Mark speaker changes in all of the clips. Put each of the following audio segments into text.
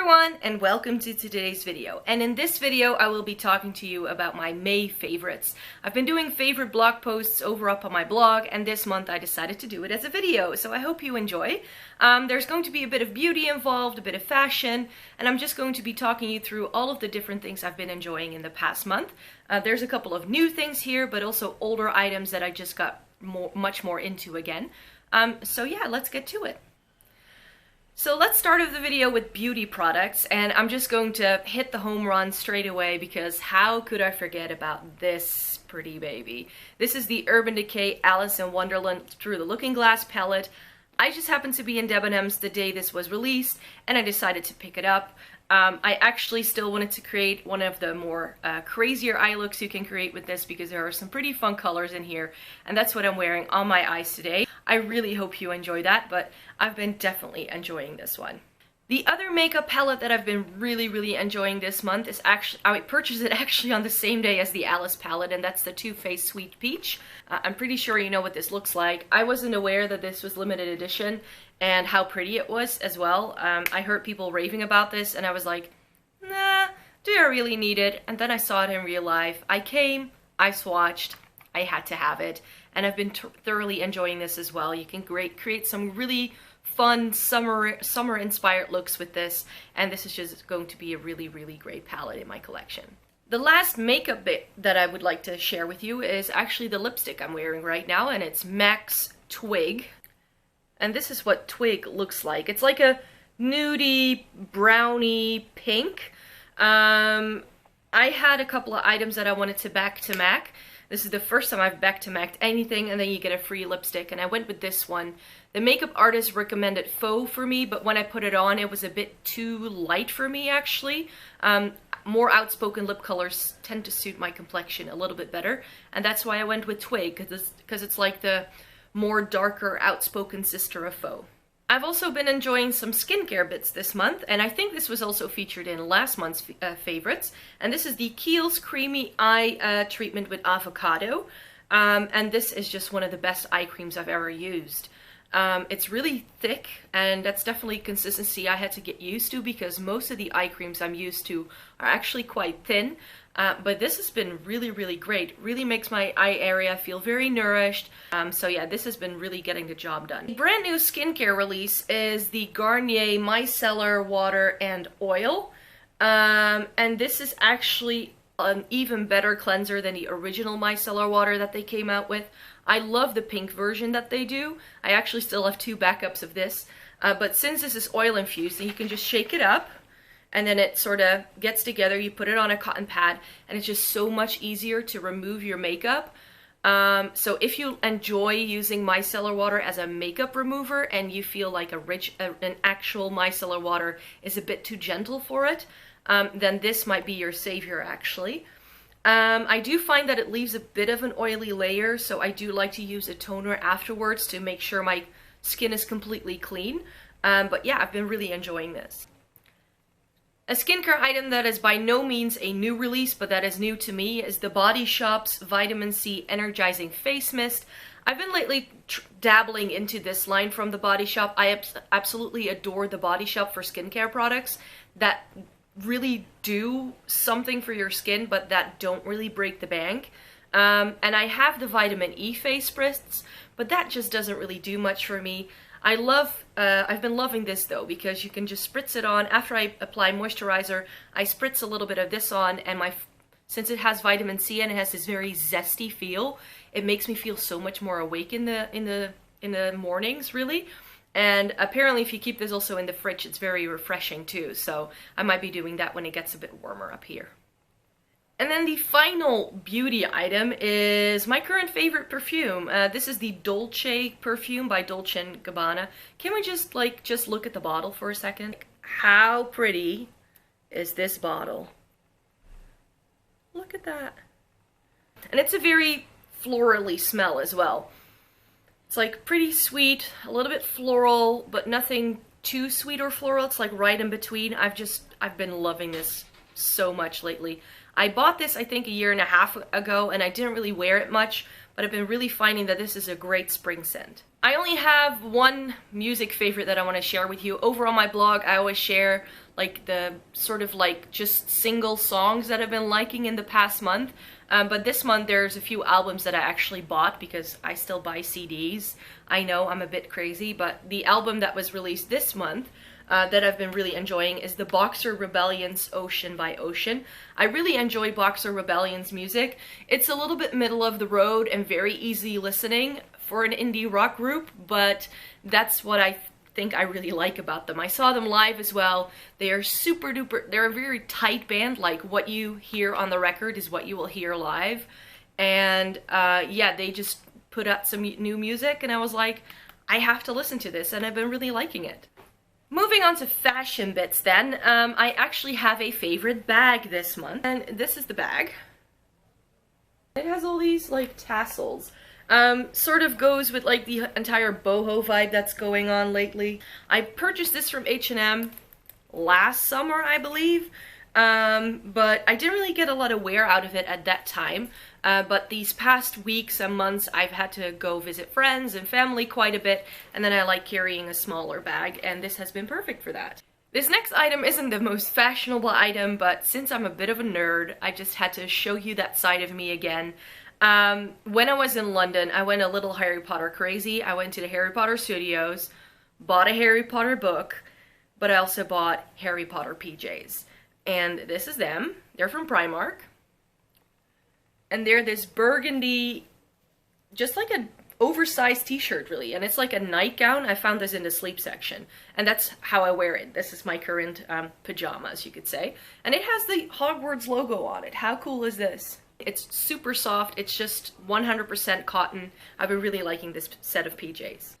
Speaker 1: everyone, and welcome to today's video. And in this video I will be talking to you about my May favorites. I've been doing favorite blog posts up on my blog, and this month I decided to do it as a video, so I hope you enjoy. There's going to be a bit of beauty involved, a bit of fashion, and I'm just going to be talking you through all of the different things I've been enjoying in the past month. There's a couple of new things here, but also older items that I just got much more into again. So yeah, let's get to it. So let's start off the video with beauty products, and I'm just going to hit the home run straight away because how could I forget about this pretty baby? This is the Urban Decay Alice in Wonderland Through the Looking Glass palette. I just happened to be in Debenhams the day this was released, and I decided to pick it up. I actually still wanted to create one of the more crazier eye looks you can create with this because there are some pretty fun colors in here, and that's what I'm wearing on my eyes today. I really hope you enjoy that, but I've been definitely enjoying this one. The other makeup palette that I've been really enjoying this month is I purchased it actually on the same day as the Alice palette, and that's the Too Faced Sweet Peach. I'm pretty sure you know what this looks like. I wasn't aware that this was limited edition and how pretty it was as well. I heard people raving about this and I was like, nah, do I really need it? And then I saw it in real life. I came, I swatched, I had to have it, and I've been thoroughly enjoying this as well. You can create some really fun summer inspired looks with this, and this is just going to be a really great palette in my collection. The last makeup bit that I would like to share with you is actually the lipstick I'm wearing right now, and it's MAC's Twig. And this is what Twig looks like. It's like a nudie brownie pink. I had a couple of items that I wanted to back to MAC. This is the first time I've back to MAC'd anything, and then you get a free lipstick, and I went with this one. The makeup artist recommended Faux for me, but when I put it on, it was a bit too light for me, actually. More outspoken lip colors tend to suit my complexion a little bit better, and that's why I went with Twig, because it's like the more darker, outspoken sister of Faux. I've also been enjoying some skincare bits this month, and I think this was also featured in last month's favorites. And this is the Kiehl's Creamy Eye Treatment with Avocado. And this is just one of the best eye creams I've ever used. It's really thick, and that's definitely consistency I had to get used to because most of the eye creams I'm used to are actually quite thin. But this has been really great. Really makes my eye area feel very nourished. So yeah, this has been really getting the job done. The brand new skincare release is the Garnier Micellar Water and Oil. And this is actually an even better cleanser than the original micellar water that they came out with. I love the pink version that they do. I actually still have two backups of this. But since this is oil infused, then you can just shake it up, and then it sort of gets together. You put it on a cotton pad, and it's just so much easier to remove your makeup. So if you enjoy using micellar water as a makeup remover and you feel like an actual micellar water is a bit too gentle for it, then this might be your savior actually. I do find that it leaves a bit of an oily layer, so I do like to use a toner afterwards to make sure my skin is completely clean. But yeah, I've been really enjoying this. A skincare item that is by no means a new release, but that is new to me, is the Body Shop's Vitamin C Energizing Face Mist. I've been lately dabbling into this line from the Body Shop. I absolutely adore the Body Shop for skincare products that really do something for your skin, but that don't really break the bank. And I have the Vitamin E Face Spritz, but that just doesn't really do much for me. I've been loving this though, because you can just spritz it on. After I apply moisturizer, I spritz a little bit of this on, and since it has vitamin C and it has this very zesty feel, it makes me feel so much more awake in the mornings, really. And apparently if you keep this also in the fridge, it's very refreshing too, so I might be doing that when it gets a bit warmer up here. And then the final beauty item is my current favorite perfume. This is the Dolce perfume by Dolce & Gabbana. Can we just look at the bottle for a second? How pretty is this bottle? Look at that. And it's a very florally smell as well. It's like pretty sweet, a little bit floral, but nothing too sweet or floral. It's like right in between. I've been loving this so much lately. I bought this I think a year and a half ago, and I didn't really wear it much, but I've been really finding that this is a great spring scent. I only have one music favorite that I want to share with you. Over on my blog, I always share like the sort of like just single songs that I've been liking in the past month. But this month there's a few albums that I actually bought because I still buy CDs. I know I'm a bit crazy, but the album that was released this month that I've been really enjoying is the Boxer Rebellion's Ocean by Ocean. I really enjoy Boxer Rebellion's music. It's a little bit middle of the road and very easy listening for an indie rock group, but that's what I think I really like about them. I saw them live as well. They are super duper, they're a very tight band, like what you hear on the record is what you will hear live. And yeah, they just put out some new music and I was like, I have to listen to this, and I've been really liking it. Moving on to fashion bits then, I actually have a favorite bag this month, and this is the bag. It has all these like tassels. Sort of goes with like the entire boho vibe that's going on lately. I purchased this from H&M last summer, I believe, but I didn't really get a lot of wear out of it at that time. But these past weeks and months I've had to go visit friends and family quite a bit, and then I like carrying a smaller bag, and this has been perfect for that. This next item isn't the most fashionable item, but since I'm a bit of a nerd, I just had to show you that side of me again. When I was in London, I went a little Harry Potter crazy. I went to the Harry Potter studios, bought a Harry Potter book, but I also bought Harry Potter PJs. And this is them. They're from Primark. And they're this burgundy, just like an oversized t-shirt really, and it's like a nightgown. I found this in the sleep section, and that's how I wear it. This is my current pajamas, you could say. And it has the Hogwarts logo on it. How cool is this? It's super soft, it's just 100% cotton. I've been really liking this set of PJs.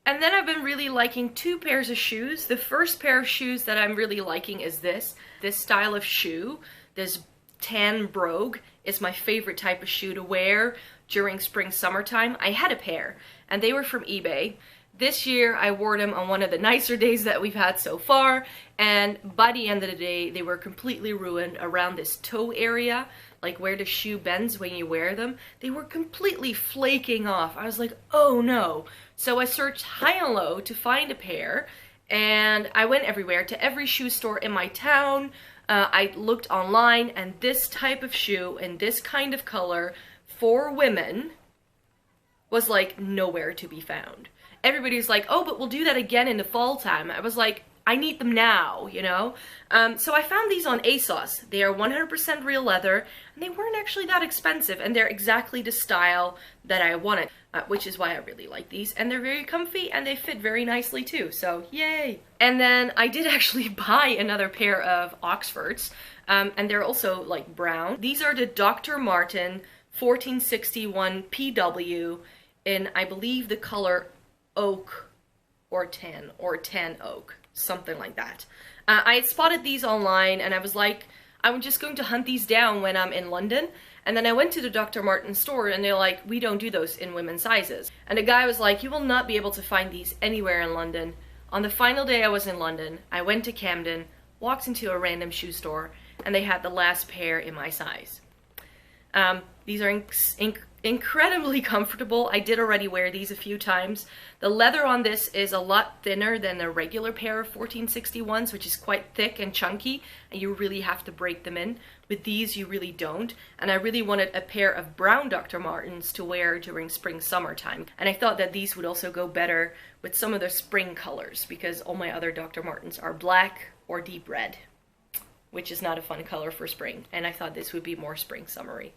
Speaker 1: And then I've been really liking two pairs of shoes. The first pair of shoes that I'm really liking is this style of shoe, this tan brogue. Is my favorite type of shoe to wear during spring summertime. I had a pair and they were from eBay. This year I wore them on one of the nicer days that we've had so far, and by the end of the day they were completely ruined around this toe area, like where the shoe bends when you wear them. They were completely flaking off. I was like, oh no. So I searched high and low to find a pair, and I went everywhere, to every shoe store in my town. I looked online, and this type of shoe in this kind of color for women was like nowhere to be found. Everybody's like, oh, but we'll do that again in the fall time. I was like, I need them now, you know? So I found these on ASOS. They are 100% real leather, and they weren't actually that expensive, and they're exactly the style that I wanted, which is why I really like these. And they're very comfy, and they fit very nicely too, so yay! And then I did actually buy another pair of Oxfords, and they're also like brown. These are the Dr. Martin 1461 PW in, I believe, the color oak or tan oak. Something like that. I had spotted these online, and I was like, I'm just going to hunt these down when I'm in London. And then I went to the Dr. Martin store, and they're like, we don't do those in women's sizes. And the guy was like, you will not be able to find these anywhere in London. On the final day I was in London, I went to Camden, walked into a random shoe store, and they had the last pair in my size. These are incredibly comfortable. I did already wear these a few times. The leather on this is a lot thinner than a regular pair of 1461s, which is quite thick and chunky, and you really have to break them in. With these, you really don't. And I really wanted a pair of brown Dr. Martens to wear during spring summertime. And I thought that these would also go better with some of the spring colors, because all my other Dr. Martens are black or deep red, which is not a fun color for spring, and I thought this would be more spring summery.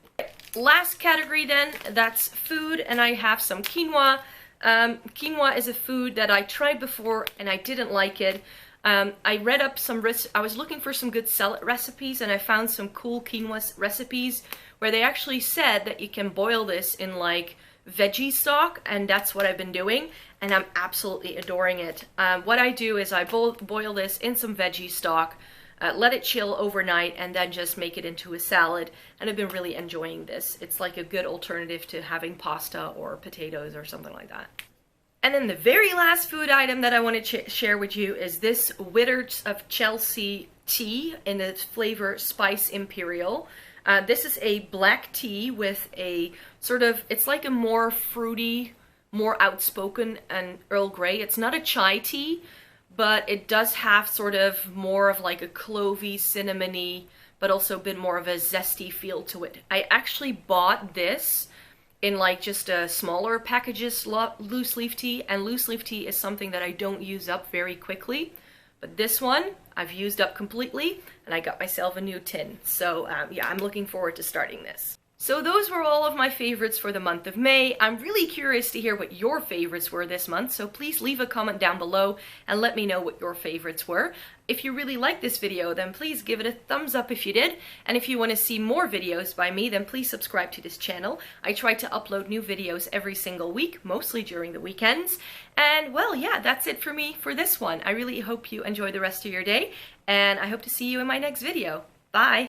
Speaker 1: Last category then, that's food, and I have some quinoa. Quinoa is a food that I tried before and I didn't like it. I read up some I was looking for some good salad recipes, and I found some cool quinoa recipes where they actually said that you can boil this in like veggie stock, and that's what I've been doing, and I'm absolutely adoring it. What I do is I boil this in some veggie stock, let it chill overnight, and then just make it into a salad, and I've been really enjoying this. It's like a good alternative to having pasta or potatoes or something like that. And then the very last food item that I want to share with you is this Withers of Chelsea tea in the flavor Spice Imperial. This is a black tea with a sort of, it's like a more fruity, more outspoken and Earl Grey. It's not a chai tea, but it does have sort of more of like a clovey, cinnamony, but also a bit more of a zesty feel to it. I actually bought this in like just a smaller packages loose leaf tea, and loose leaf tea is something that I don't use up very quickly. But this one, I've used up completely, and I got myself a new tin. So yeah, I'm looking forward to starting this. So those were all of my favorites for the month of May. I'm really curious to hear what your favorites were this month, so please leave a comment down below and let me know what your favorites were. If you really liked this video, then please give it a thumbs up if you did, and if you want to see more videos by me, then please subscribe to this channel. I try to upload new videos every single week, mostly during the weekends. And well, yeah, that's it for me for this one. I really hope you enjoy the rest of your day, and I hope to see you in my next video. Bye!